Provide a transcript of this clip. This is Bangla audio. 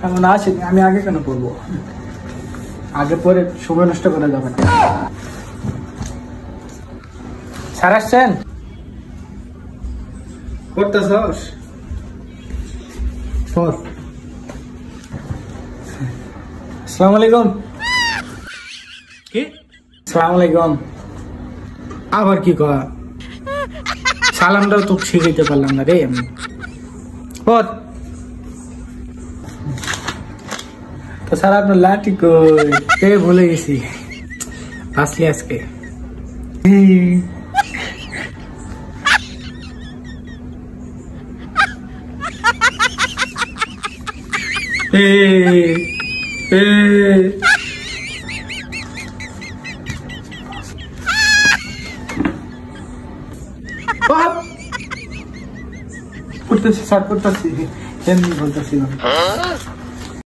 এমন আসেনি, আমি আগে কেন পড়বো? আগে পরে সময় নষ্ট করা যাবে না। স্যার আসছেন? করতেছস? আসসালামু আলাইকুম। কি? আসসালামু আলাইকুম। আবার কি কয়? সালামটাও তো শিখাইতে পারলাম না রে আমি। তো স্যার আপনার লাঠি কই? ভুলে গেছি। আসলি আজকে পড়তেছি স্যার, পড়তেছি, এমনি বলতেছি।